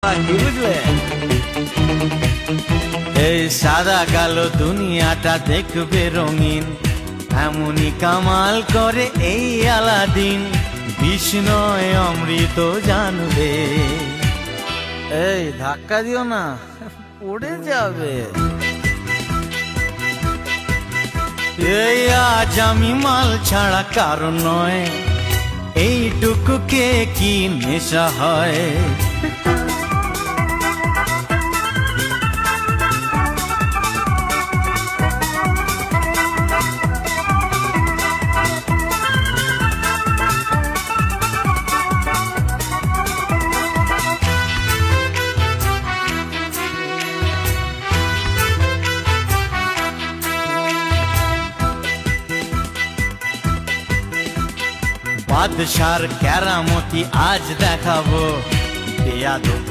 কি বুঝলে? এই সাদা কালো দুনিয়াটা দেখবে রঙিন, এমনই কামাল করে এই আলাদিন। বিষ্ণয় অমৃত জানবে। এই ধাক্কা দিও না, পড়ে যাবে। এই আজ আমি মাল ছাড়া কারণ নয়, এইটুকু কে কি নেশা হয়। বাদশার কেরামতি আজ দেখাবো, বেয়াদব